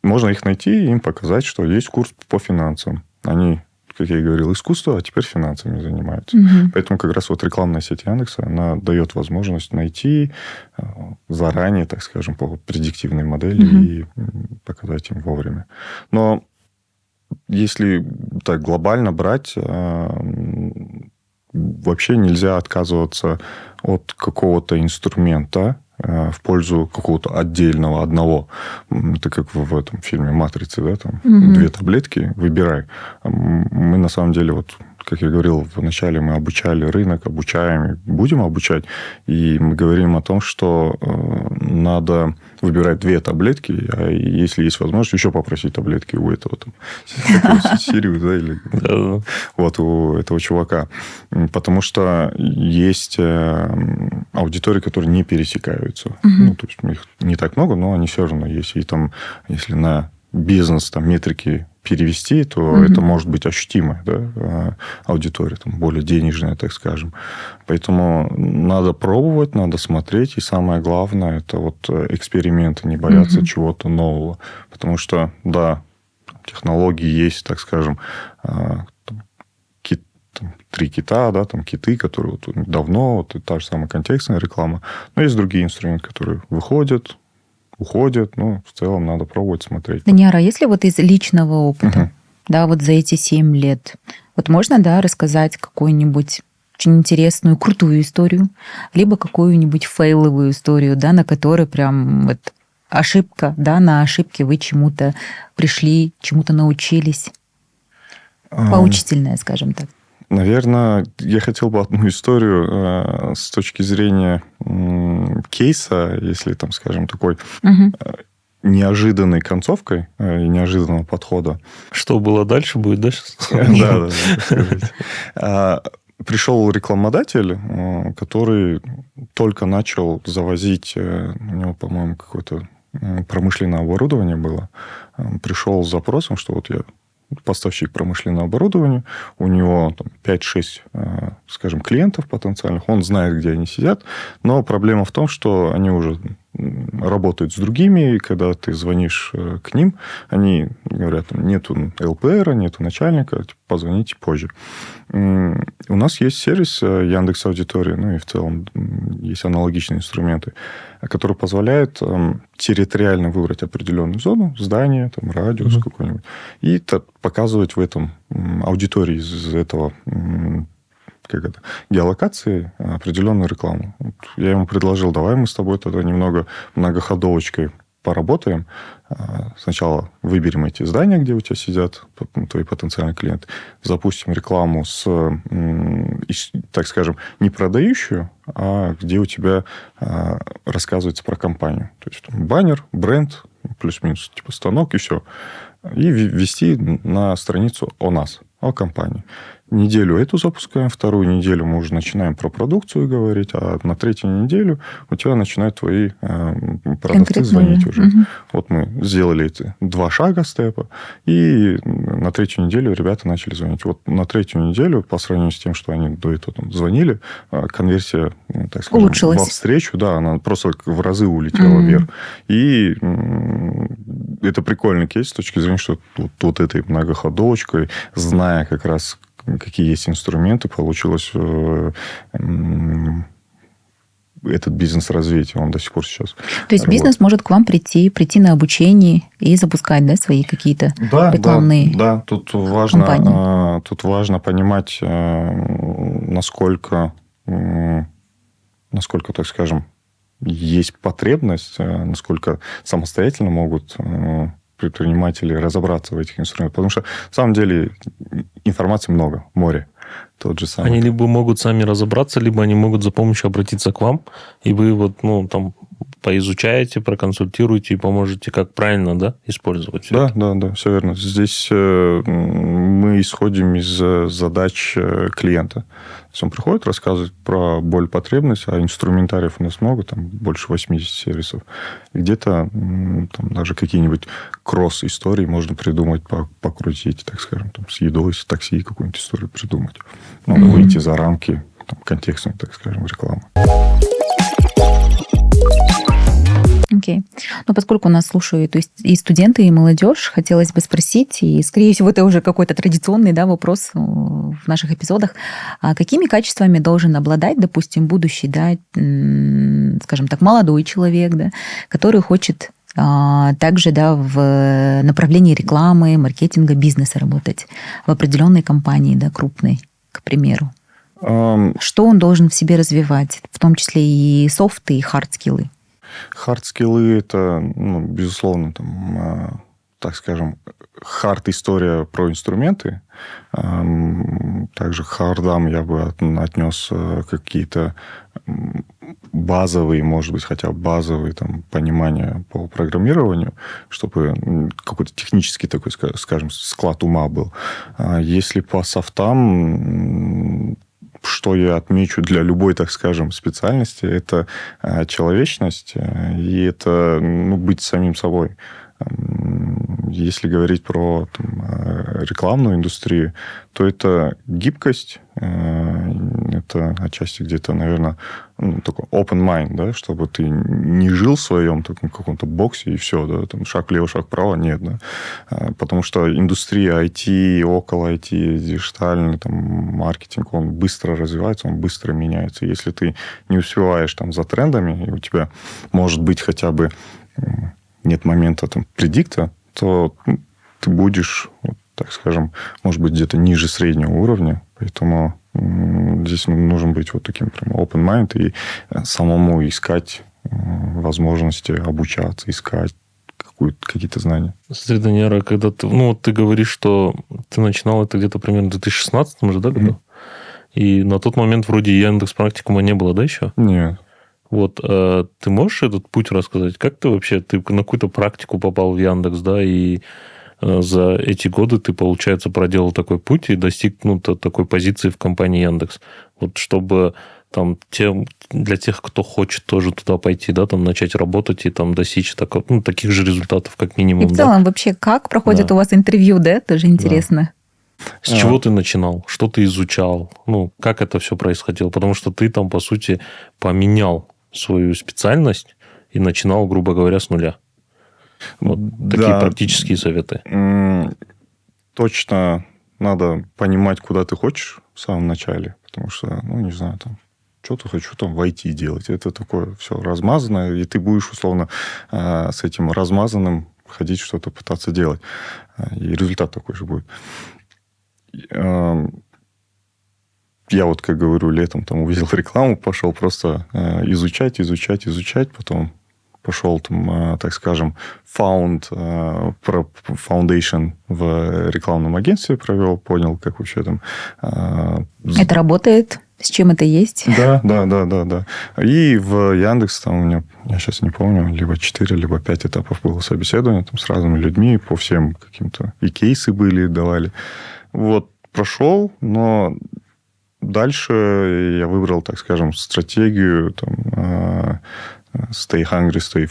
Можно их найти и им показать, что есть курс по финансам. Они, как я и говорил, искусство, а теперь финансами занимаются. Поэтому как раз вот рекламная сеть Яндекса, она дает возможность найти заранее, так скажем, по предиктивной модели и показать им вовремя. Но если так глобально брать, вообще нельзя отказываться от какого-то инструмента в пользу какого-то отдельного одного. Это как в этом фильме «Матрица», да, там 2 таблетки, выбирай. Мы на самом деле, вот, как я говорил в начале, мы обучали рынок, обучаем, будем обучать. И мы говорим о том, что надо выбирать 2 таблетки, а если есть возможность, еще попросить таблетки у этого там Сириуса, да, или вот у этого чувака. Потому что есть аудитории, которые не пересекаются. Ну, то есть их не так много, но они все равно есть. И там, если на бизнес там метрики перевести, то это может быть ощутимая, да, аудитория, там, более денежная, так скажем. Поэтому надо пробовать, надо смотреть. И самое главное, это вот эксперименты, не бояться чего-то нового. Потому что, да, технологии есть, так скажем, 3 кита, да, там киты, которые вот давно, вот та же самая контекстная реклама. Но есть другие инструменты, которые выходят, уходят. Ну, в целом надо пробовать, смотреть. Даниара, если вот из личного опыта, да, вот за эти 7 лет, вот можно, да, рассказать какую-нибудь очень интересную, крутую историю, либо какую-нибудь фейловую историю, да, на которой прям вот ошибка, да, на ошибке вы чему-то пришли, чему-то научились. Поучительная, скажем так. Наверное, я хотел бы одну историю с точки зрения кейса, если там, скажем, такой неожиданной концовкой и неожиданного подхода. Что было дальше, будет дальше. Да. Пришел рекламодатель, который только начал завозить, у него, по-моему, какое-то промышленное оборудование было. Пришел с запросом, что вот я поставщик промышленного оборудования, у него там 5-6, скажем, клиентов потенциальных, он знает, где они сидят, но проблема в том, что они уже работают с другими, и когда ты звонишь к ним, они говорят, там, нету ЛПР, нету начальника, позвоните позже. У нас есть сервис Яндекс Аудитория, ну и в целом есть аналогичные инструменты, которые позволяют территориально выбрать определенную зону, здание, там, радиус какой-нибудь, и показывать в этом аудитории из этого геолокации определенную рекламу. Я ему предложил, давай мы с тобой тогда немного многоходовочкой поработаем. Сначала выберем эти здания, где у тебя сидят твои потенциальные клиенты, запустим рекламу с, так скажем, не продающую, а где у тебя рассказывается про компанию. То есть там баннер, бренд, плюс-минус, типа станок и все. И ввести на страницу о нас, о компании. Неделю эту запускаем, вторую неделю мы уже начинаем про продукцию говорить, а на 3-ю неделю у тебя начинают твои продавцы звонить уже. Вот мы сделали эти 2 шага степа, и на 3-ю неделю ребята начали звонить. Вот на 3-ю неделю, по сравнению с тем, что они до этого там звонили, конверсия, так скажем, улучшилась. во встречу, да, она просто в разы улетела вверх. И это прикольный кейс с точки зрения, что вот этой многоходовочкой, зная как раз, какие есть инструменты, получилось этот бизнес развить. Он до сих пор сейчас То есть бизнес может к вам прийти на обучение и запускать, да, свои какие-то рекламные да. Тут важно понимать, насколько, так скажем, есть потребность, насколько самостоятельно могут предприниматели разобраться в этих инструментах. Потому что, на самом деле, информации много, море. Тот же самый. Они либо могут сами разобраться, либо они могут за помощью обратиться к вам, и вы вот, ну, там, поизучаете, проконсультируете и поможете, как правильно, да, использовать всё это? Да, все верно. Здесь мы исходим из задач клиента. То есть он приходит, рассказывает про боль, потребность, а инструментариев у нас много, там больше 80 сервисов. Где-то там даже какие-нибудь кросс-истории можно придумать, покрутить, так скажем, там, с едой, с такси какую-нибудь историю придумать. Ну, выйти за рамки там, контекстной, так скажем, рекламы. Окей. Но поскольку нас слушают и студенты, и молодежь, хотелось бы спросить, и, скорее всего, это уже какой-то традиционный, да, вопрос в наших эпизодах, а какими качествами должен обладать, допустим, будущий, да, скажем так, молодой человек, да, который хочет также, да, в направлении рекламы, маркетинга, бизнеса работать в определенной компании, да, крупной, к примеру. Что он должен в себе развивать, в том числе и софт, и хард-скиллы? Хард-скиллы – это, ну, безусловно, там, так скажем, хард-история про инструменты. Также к хардам я бы отнес какие-то базовые, может быть, хотя бы базовые там, понимания по программированию, чтобы какой-то технический такой, скажем, склад ума был. Если по софтам, что я отмечу для любой, так скажем, специальности, это человечность и это, ну, быть самим собой. Если говорить про там, рекламную индустрию, то это гибкость, это отчасти где-то, наверное, ну, такой open mind, да, чтобы ты не жил в своем таком каком-то боксе и все, да, там шаг влево, шаг вправо, нет, да. Потому что индустрия IT, около IT, диджитальный там, маркетинг, он быстро развивается, он быстро меняется. Если ты не успеваешь там за трендами, и у тебя может быть хотя бы нет момента там предикта, то ты будешь, вот, так скажем, может быть, где-то ниже среднего уровня. Поэтому здесь нужно быть вот таким прям open mind и самому искать возможности обучаться, искать какие-то знания. Смотри, Даниэра, когда ты, ну, вот ты говоришь, что ты начинал это где-то примерно в 2016 же, да, году? И на тот момент вроде Яндекс практикума не было, да, еще? Нет. Вот, ты можешь этот путь рассказать? Как ты вообще, ты на какую-то практику попал в Яндекс, да, и за эти годы ты, получается, проделал такой путь и достиг, ну, такой позиции в компании Яндекс. Вот чтобы там для тех, кто хочет тоже туда пойти, да, там начать работать и там достичь таких же результатов, как минимум. И в целом вообще, как проходит у вас интервью, да? Тоже интересно. С чего ты начинал? Что ты изучал? Ну, как это все происходило? Потому что ты там, по сути, поменял свою специальность и начинал, грубо говоря, с нуля. Вот такие практические советы. Точно надо понимать, куда ты хочешь в самом начале. Потому что, ну, не знаю, там, что-то хочу там в IT делать. Это такое все размазанное, и ты будешь, условно, с этим размазанным ходить что-то пытаться делать. И результат такой же будет. Я вот, как говорю, летом там увидел рекламу, пошел просто изучать, потом пошел там, так скажем, foundation в рекламном агентстве провел, понял, как вообще там... Это работает? С чем это есть? Да. И в Яндекс там у меня, я сейчас не помню, либо 4, либо 5 этапов было собеседование там, с разными людьми, по всем каким-то... И кейсы были, давали. Вот, прошел, но... Дальше я выбрал, так скажем, стратегию там, stay hungry, stay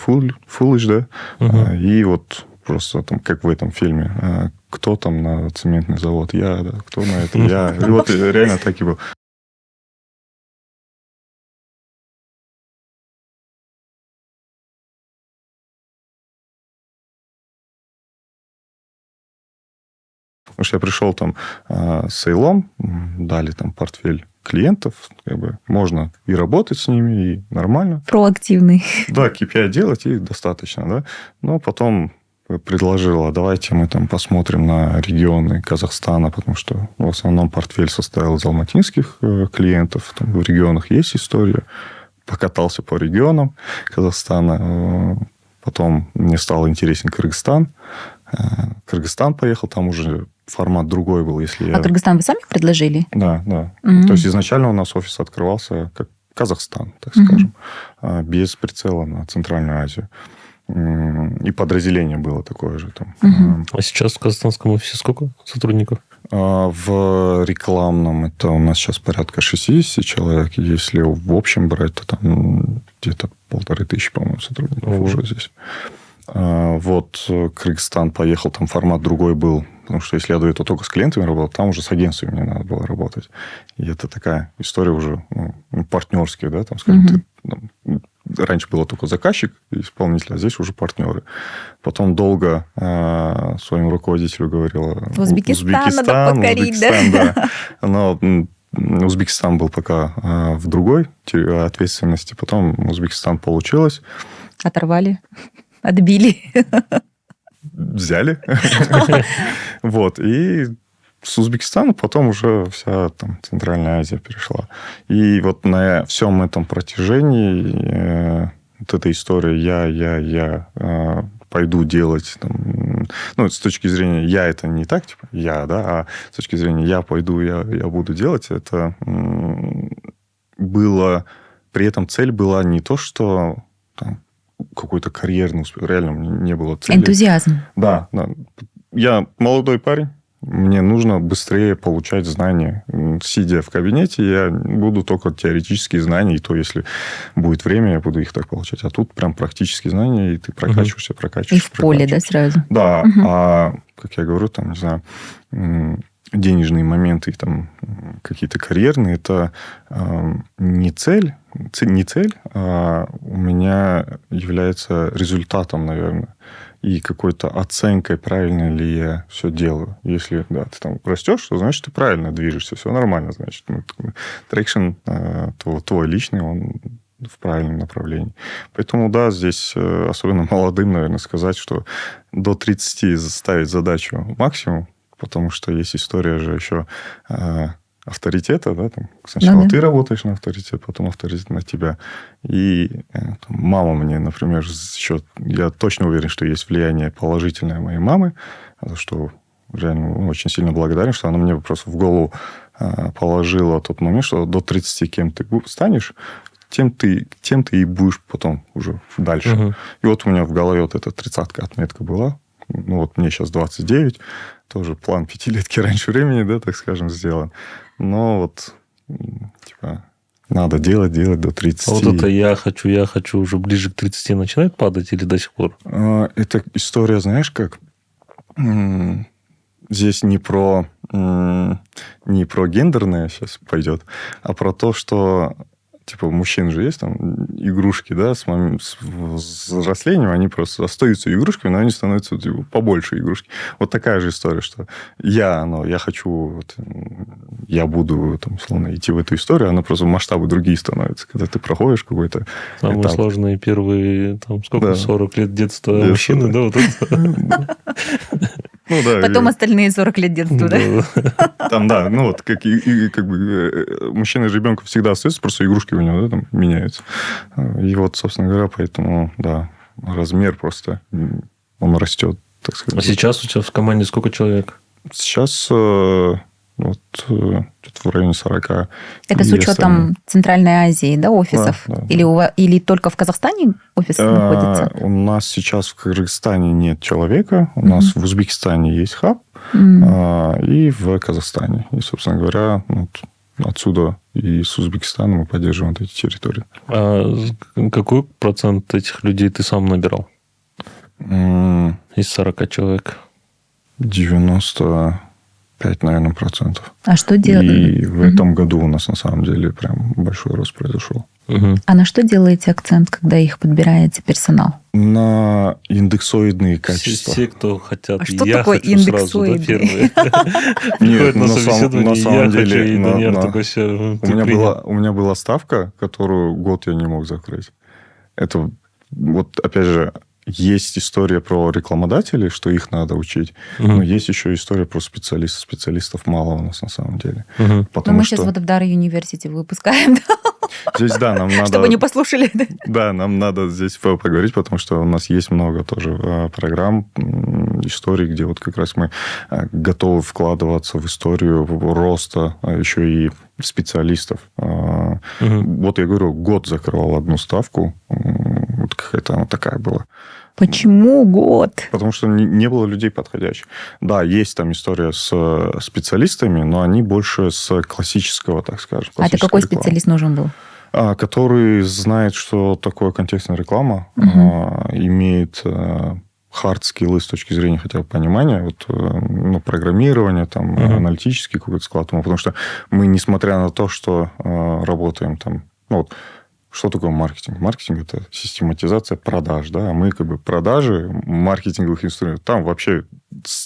foolish, да. И вот просто там, как в этом фильме, кто там на цементный завод? Я, да. Кто на это? Я. И вот реально так и было. Потому что я пришел там с сейлом, дали там портфель клиентов, как бы можно и работать с ними, и нормально. Проактивный. Да, KPI делать, и достаточно, да. Но потом предложила, давайте мы там посмотрим на регионы Казахстана, потому что в основном портфель состоял из алматинских клиентов, там в регионах есть история. Покатался по регионам Казахстана. Потом мне стало интересен Кыргызстан. Кыргызстан поехал, там уже формат другой был. Если Кыргызстан вы сами предложили? Да. То есть изначально у нас офис открывался как Казахстан, так скажем, без прицела на Центральную Азию. И подразделение было такое же там. А сейчас в казахстанском офисе сколько сотрудников? В рекламном это у нас сейчас порядка 60 человек. Если в общем брать, то там где-то 1500, по-моему, сотрудников уже здесь. Вот Кыргызстан поехал, там формат другой был. Потому что если я до этого только с клиентами работал, там уже с агентствами мне надо было работать. И это такая история уже партнерская, да, там, скажем, раньше было только заказчик и исполнитель, а здесь уже партнеры. Потом долго своему руководителю говорила... Узбекистан надо покорить, да? Но Узбекистан был пока в другой ответственности. Потом Узбекистан получилось. Оторвали, отбили. Взяли. Вот. И с Узбекистана потом уже вся там Центральная Азия перешла. И вот на всем этом протяжении вот эта история я пойду делать там, ну, с точки зрения я это не так, типа я, да, а с точки зрения я пойду, я буду делать, это было... При этом цель была не то, что там, какой-то карьерный успех. Реально не было цели. Энтузиазм. Да. Я молодой парень. Мне нужно быстрее получать знания. Сидя в кабинете, я буду только теоретические знания, и то, если будет время, я буду их так получать. А тут прям практические знания, и ты прокачиваешься. И в поле, да, сразу? Да. А, как я говорю, там, не знаю, денежные моменты, там, какие-то карьерные, это не цель, а у меня является результатом, наверное, и какой-то оценкой, правильно ли я все делаю. Если, да, ты там растешь, то значит, ты правильно движешься, все нормально, значит. Трекшн твой личный, он в правильном направлении. Поэтому, да, здесь особенно молодым, наверное, сказать, что до 30 ставить задачу максимум, потому что есть история же еще авторитета, да, там, сначала ты работаешь на авторитет, потом авторитет на тебя. И там, мама мне, например, еще, я точно уверен, что есть влияние положительное моей мамы, за что реально очень сильно благодарен, что она мне просто в голову положила тот момент, что до 30 кем ты станешь, тем ты и будешь потом уже дальше. И вот у меня в голове вот эта 30-ка отметка была. Ну, вот мне сейчас 29, тоже план пятилетки раньше времени, да, так скажем, сделан. Но вот, типа, надо делать до 30. А вот это я хочу уже ближе к 30 начинает падать или до сих пор? Это история, знаешь, как... Здесь не про гендерное сейчас пойдет, а про то, что... Типа, у мужчин же есть там игрушки, да, с взрослением они просто остаются игрушками, но они становятся типа, побольше игрушки. Вот такая же история, что я хочу, вот, я буду, там, условно, идти в эту историю, она просто масштабы другие становятся. Когда ты проходишь какой-то самые этап. Сложные первые, там, сколько, да. 40 лет детства мужчины, да, вот это. Ну, да, потом остальные 40 лет детства, да? Там, да, ну вот, как бы мужчина с ребенком всегда остается, просто игрушки у него, да, там меняются. И вот, собственно говоря, поэтому, да, размер просто, он растет, так сказать. А сейчас у тебя в команде сколько человек? Сейчас вот где-то в районе 40. Это с учетом Центральной Азии, да, офисов? Да. Или только в Казахстане офис находится? У нас сейчас в Кыргызстане нет человека. У нас в Узбекистане есть хаб. И в Казахстане. И, собственно говоря, вот отсюда и с Узбекистана мы поддерживаем вот эти территории. А какой процент этих людей ты сам набирал? Из 40 человек? 95, наверное, процентов. А что делаете? И в этом году у нас, на самом деле, прям большой рост произошел. А на что делаете акцент, когда их подбираете персонал? На индексоидные качества. Все, кто хотят. А что такое индексоидные? Первые. Приходят на собеседование, я хочу, и Даниил такой, все, у меня была ставка, которую год я не мог закрыть. Это, вот, опять же, есть история про рекламодателей, что их надо учить, но есть еще история про специалистов. Специалистов мало у нас на самом деле. Мы сейчас вот в Дара University выпускаем. Здесь, да, нам надо... Чтобы не послушали. Да, нам надо здесь поговорить, потому что у нас есть много тоже программ истории, где вот как раз мы готовы вкладываться в историю роста еще и специалистов. Вот я говорю, год закрывал одну ставку. Вот какая-то она такая была. Почему год? Потому что не было людей подходящих. Да, есть там история с специалистами, но они больше с классического, так скажем. А это какой рекламы. специалист нужен был? Который знает, что такое контекстная реклама, имеет хард-скиллы с точки зрения хотя бы понимания, вот, ну, программирования, там, аналитический какой-то склад. Потому что мы, несмотря на то, что работаем там... Ну, вот, что такое маркетинг? Маркетинг – это систематизация продаж, да, а мы как бы продажи маркетинговых инструментов. Там вообще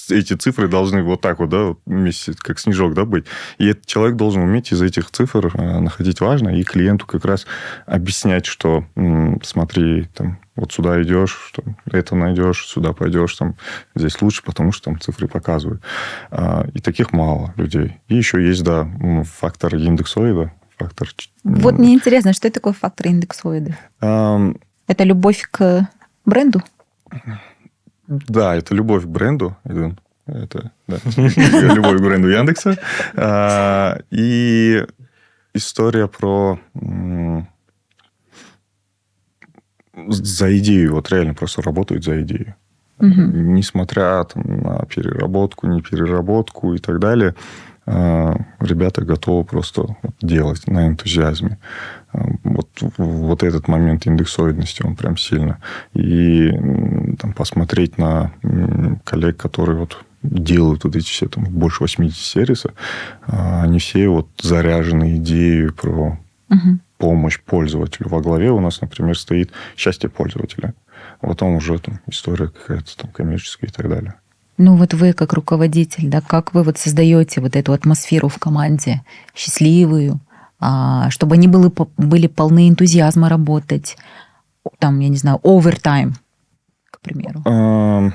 эти цифры должны вот так вот, да, вместе, как снежок, да, быть. И этот человек должен уметь из этих цифр находить важное и клиенту как раз объяснять, что смотри, там, вот сюда идешь, что это найдешь, сюда пойдешь, там, здесь лучше, потому что там цифры показывают. И таких мало людей. И еще есть, да, фактор индексоида. Вот мне интересно, что такое фактор индексоида? Это любовь к бренду? Да, это любовь к бренду. Это да, любовь к бренду Яндекса. И история про... За идею. Вот реально просто работают за идею. Несмотря там, на переработку, не переработку и так далее... Ребята готовы просто делать на энтузиазме. Вот этот момент индексоидности, он прям сильно. И там, посмотреть на коллег, которые вот делают вот эти все, там, больше 80 сервисов, они все вот заряжены идеей про помощь пользователю. Во главе у нас, например, стоит счастье пользователя. А потом уже там история какая-то там коммерческая и так далее. Ну, вот вы как руководитель, да, как вы вот создаете вот эту атмосферу в команде счастливую, чтобы они были полны энтузиазма работать, там, я не знаю, овертайм, к примеру?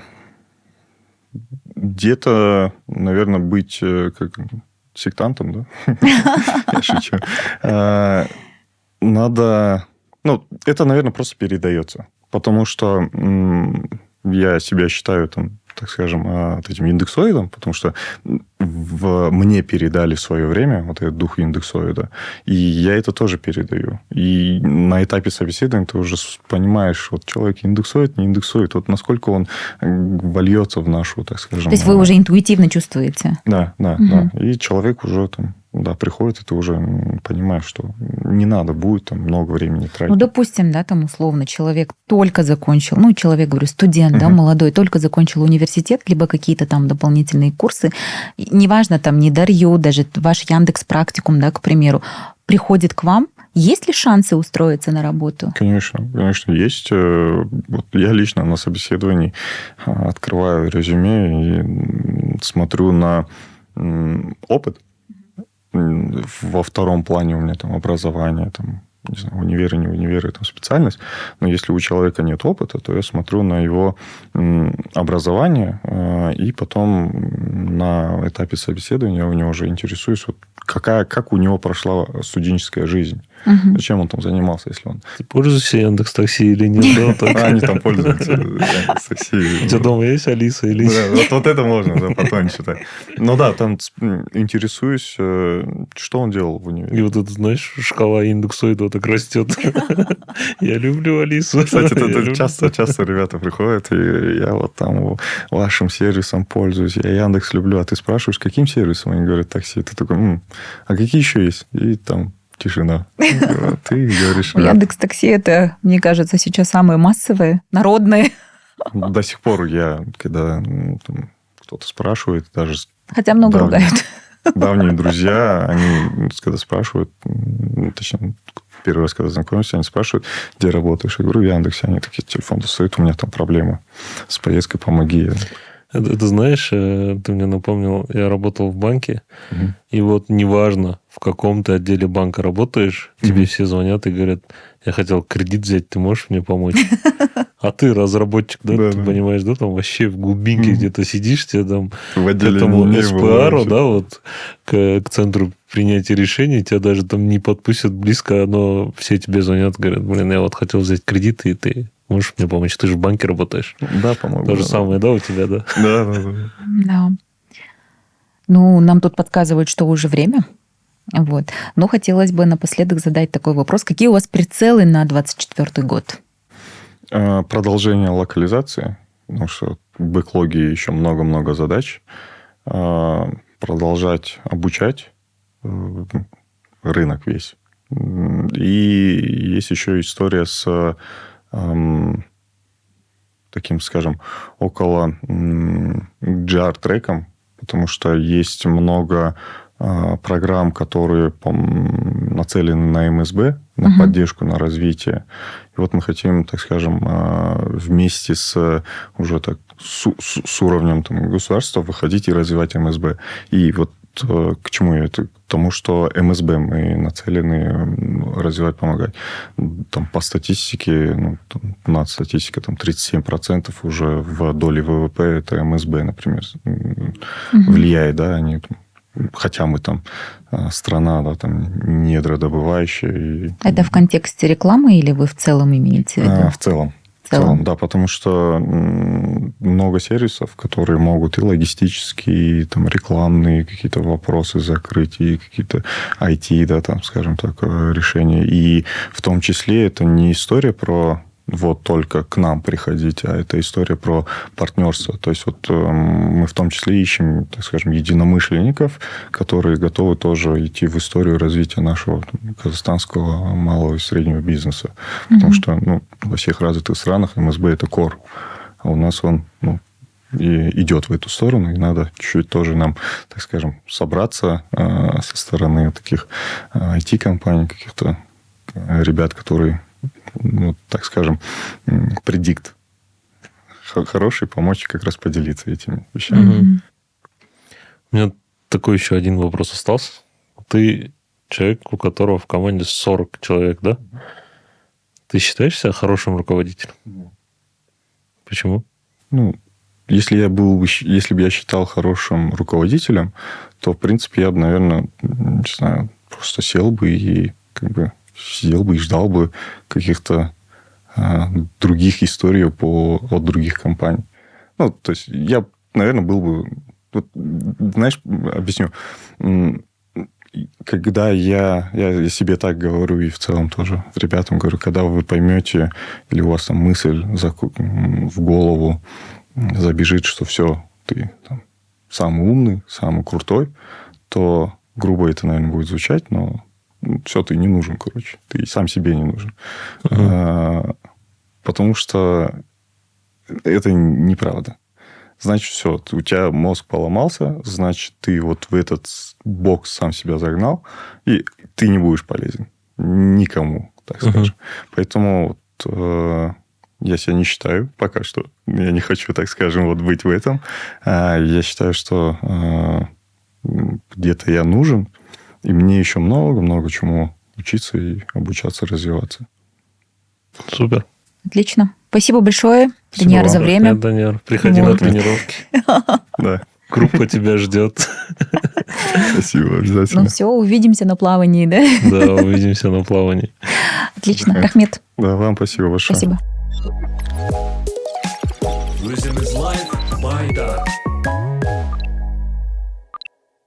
Где-то, наверное, быть как сектантом, да? Я шучу. Надо... Ну, это, наверное, просто передается. Потому что я себя считаю там, так скажем, этим индексоидом, потому что мне передали в свое время вот этот дух индексоида, и я это тоже передаю. И на этапе собеседования ты уже понимаешь, вот человек индексует, не индексует, вот насколько он вольется в нашу, так скажем... То есть вы уже интуитивно чувствуете? Да. И человек уже там, да, приходит, и ты уже понимаешь, что не надо будет там много времени тратить. Ну, допустим, да, там условно человек только закончил, ну, человек, говорю, студент, да, молодой, только закончил университет, либо какие-то там дополнительные курсы, неважно, там, не Дарью, даже ваш Яндекс.Практикум, да, к примеру, приходит к вам, есть ли шансы устроиться на работу? Конечно, есть. Вот я лично на собеседовании открываю резюме и смотрю на опыт. Во втором плане у меня там образование, там, не знаю, универ и не универ, там специальность. Но если у человека нет опыта, то я смотрю на его образование, и потом на этапе собеседования у него уже интересуюсь, вот как у него прошла студенческая жизнь. Зачем он там занимался, если он... Ты пользуешься Яндекс.Такси или нет? Они там пользуются Яндекс.Такси. У тебя дома есть Алиса или... Вот это можно потом читать. Ну да, там интересуюсь, что он делал в универе. И вот это, знаешь, шкала индексоида так растет. Я люблю Алису. Кстати, это часто ребята приходят, и я вот там вашим сервисом пользуюсь, я Яндекс люблю, а ты спрашиваешь, каким сервисом? Они говорят, такси. Ты такой, а какие еще есть? И там тишина. Ты говоришь... Яндекс.Такси, это, мне кажется, сейчас самые массовые, народные. До сих пор я, когда кто-то спрашивает, даже... Хотя много ругают. Давние друзья, они, когда спрашивают, точнее, первый раз, когда знакомимся, они спрашивают, где работаешь? Я говорю, в Яндексе. Они такие, телефон достают, у меня там проблема с поездкой, помоги. Это знаешь, ты мне напомнил, я работал в банке, и вот неважно, в каком ты отделе банка работаешь, тебе все звонят и говорят, я хотел кредит взять, ты можешь мне помочь? А ты разработчик, да, ты понимаешь, да, там вообще в глубинке где-то сидишь, тебе там к этому СПАРу, да, вот к центру принятия решений, тебя даже там не подпустят близко, но все тебе звонят, говорят, блин, я вот хотел взять кредит, и ты Можешь мне помочь? Ты же в банке работаешь. Да, по-моему. То же самое, да, у тебя, да? Да. Да. Ну, нам тут подсказывают, что уже время. Вот. Но хотелось бы напоследок задать такой вопрос. Какие у вас прицелы на 2024 год? Продолжение локализации, потому что в бэклоге еще много-много задач. Продолжать обучать рынок весь. И есть еще история с таким, скажем, около GR-треком, потому что есть много программ, которые нацелены на МСБ, на поддержку, на развитие. И вот мы хотим, так скажем, вместе с уже так с уровнем там, государства выходить и развивать МСБ. И вот к чему я это? К тому, что МСБ мы нацелены развивать, помогать. Там, по статистике, над статистикой, 37% уже в доле ВВП это МСБ, например, влияет, да, они... Хотя мы там страна, да, там недродобывающая. Это в контексте рекламы или вы в целом имеете в виду? В целом. В целом, да, потому что много сервисов, которые могут и логистические, и там рекламные какие-то вопросы закрыть, и какие-то IT, да, там, скажем так, решения. И в том числе это не история про вот только к нам приходить, а это история про партнерство. То есть вот мы в том числе ищем, так скажем, единомышленников, которые готовы тоже идти в историю развития нашего казахстанского малого и среднего бизнеса. Потому что во всех развитых странах МСБ это кор, а у нас он и идет в эту сторону, и надо чуть-чуть тоже нам, так скажем, собраться со стороны таких IT-компаний, каких-то ребят, которые так скажем, предикт хороший, помочь как раз поделиться этими вещами. У меня такой еще один вопрос остался. Ты человек, у которого в команде 40 человек, да? Ты считаешь себя хорошим руководителем? Почему? Если бы я считал хорошим руководителем, то, в принципе, я бы, наверное, не знаю, просто сел бы и сидел бы и ждал бы каких-то других историй от других компаний. То есть, я, наверное, был бы... знаешь, объясню. Когда я себе так говорю, и в целом тоже ребятам говорю, когда вы поймете, или у вас там мысль в голову забежит, что все, ты там самый умный, самый крутой, то грубо это, наверное, будет звучать, но все, ты не нужен, короче. Ты сам себе не нужен. Потому что это неправда. Значит, все, у тебя мозг поломался, значит, ты вот в этот бокс сам себя загнал, и ты не будешь полезен никому, так скажем. Поэтому я себя не считаю пока что. Я не хочу, так скажем, быть в этом. Я считаю, что где-то я нужен, и мне еще много-много чему учиться и обучаться, развиваться. Супер. Отлично. Спасибо большое, Спасибо Данияр, вам. за время. Нет, Данияр, приходи на тренировки. Да. Группа тебя ждет. Спасибо, обязательно. Ну все, увидимся на плавании, да? Да, увидимся на плавании. Отлично. Рахмет. Да, вам спасибо большое. Спасибо. Tourism is life by Dot.